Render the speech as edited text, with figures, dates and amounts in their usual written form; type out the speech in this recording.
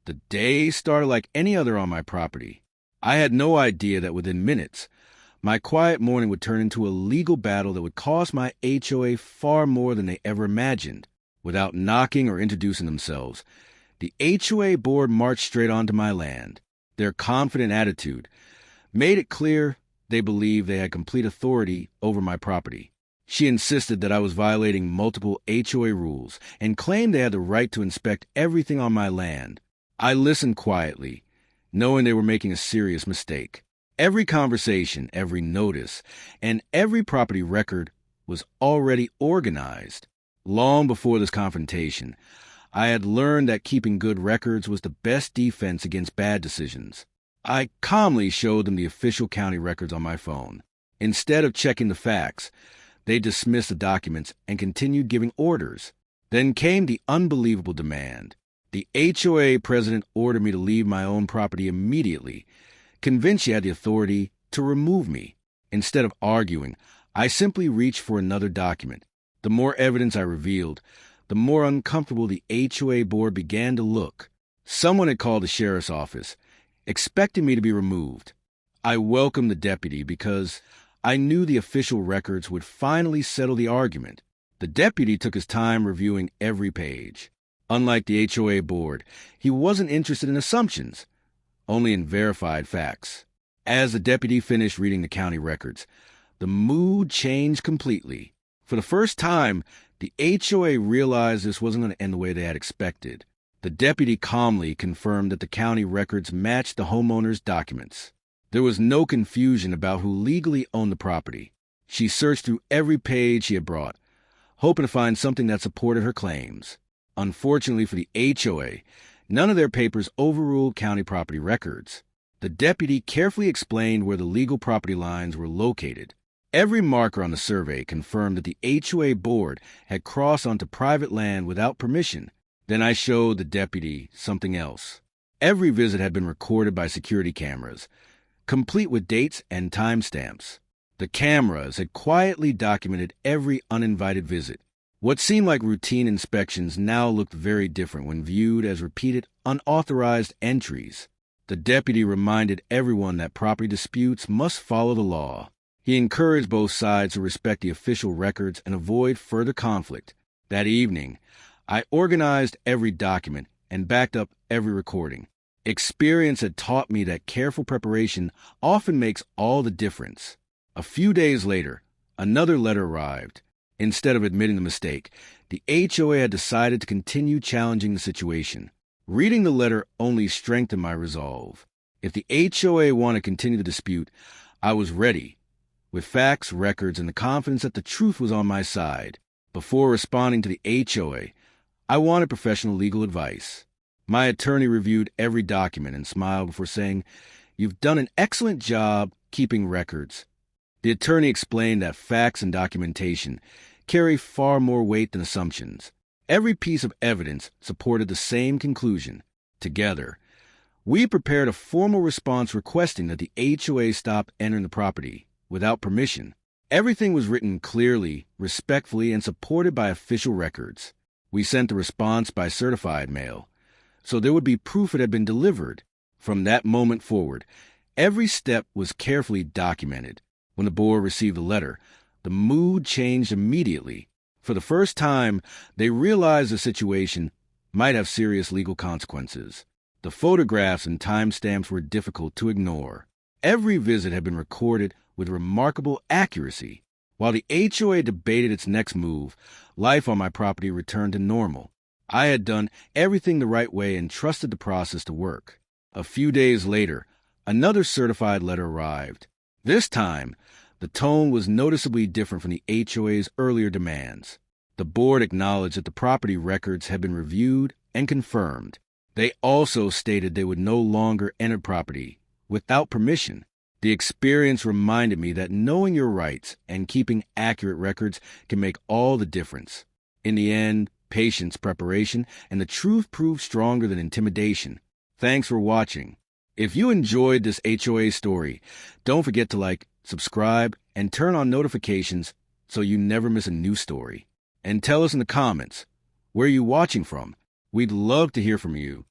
The day started like any other on my property. I had no idea that within minutes, my quiet morning would turn into a legal battle that would cost my HOA far more than they ever imagined. Without knocking or introducing themselves, the HOA board marched straight onto my land. Their confident attitude made it clear they believed they had complete authority over my property. She insisted that I was violating multiple HOA rules and claimed they had the right to inspect everything on my land. I listened quietly, knowing they were making a serious mistake. Every conversation, every notice, and every property record was already organized. Long before this confrontation, I had learned that keeping good records was the best defense against bad decisions. I calmly showed them the official county records on my phone. Instead of checking the facts, they dismissed the documents and continued giving orders. Then came the unbelievable demand. The HOA president ordered me to leave my own property immediately, convinced she had the authority to remove me. Instead of arguing, I simply reached for another document. The more evidence I revealed, the more uncomfortable the HOA board began to look. Someone had called the sheriff's office, expecting me to be removed. I welcomed the deputy because I knew the official records would finally settle the argument. The deputy took his time reviewing every page. Unlike the HOA board, he wasn't interested in assumptions, only in verified facts. As the deputy finished reading the county records, the mood changed completely. For the first time, the HOA realized this wasn't going to end the way they had expected. The deputy calmly confirmed that the county records matched the homeowner's documents. There was no confusion about who legally owned the property. She searched through every page she had brought, hoping to find something that supported her claims. Unfortunately for the HOA, none of their papers overruled county property records. The deputy carefully explained where the legal property lines were located. Every marker on the survey confirmed that the HOA board had crossed onto private land without permission. Then I showed the deputy something else. Every visit had been recorded by security cameras, complete with dates and timestamps. The cameras had quietly documented every uninvited visit. What seemed like routine inspections now looked very different when viewed as repeated, unauthorized entries. The deputy reminded everyone that property disputes must follow the law. He encouraged both sides to respect the official records and avoid further conflict. That evening, I organized every document and backed up every recording. Experience had taught me that careful preparation often makes all the difference. A few days later, another letter arrived. Instead of admitting the mistake, the HOA had decided to continue challenging the situation. Reading the letter only strengthened my resolve. If the HOA wanted to continue the dispute, I was ready, with facts, records, and the confidence that the truth was on my side. Before responding to the HOA, I wanted professional legal advice. My attorney reviewed every document and smiled before saying, "You've done an excellent job keeping records." The attorney explained that facts and documentation carry far more weight than assumptions. Every piece of evidence supported the same conclusion. Together, we prepared a formal response requesting that the HOA stop entering the property without permission. Everything was written clearly, respectfully, and supported by official records. We sent the response by certified mail, so there would be proof it had been delivered. From that moment forward, every step was carefully documented. When the board received the letter, the mood changed immediately. For the first time, they realized the situation might have serious legal consequences. The photographs and timestamps were difficult to ignore. Every visit had been recorded with remarkable accuracy. While the HOA debated its next move, life on my property returned to normal. I had done everything the right way and trusted the process to work. A few days later, another certified letter arrived. This time, the tone was noticeably different from the HOA's earlier demands. The board acknowledged that the property records had been reviewed and confirmed. They also stated they would no longer enter property without permission. The experience reminded me that knowing your rights and keeping accurate records can make all the difference. In the end, patience, preparation, and the truth proved stronger than intimidation. Thanks for watching. If you enjoyed this HOA story, don't forget to like, subscribe, and turn on notifications so you never miss a new story. And tell us in the comments, where are you watching from? We'd love to hear from you.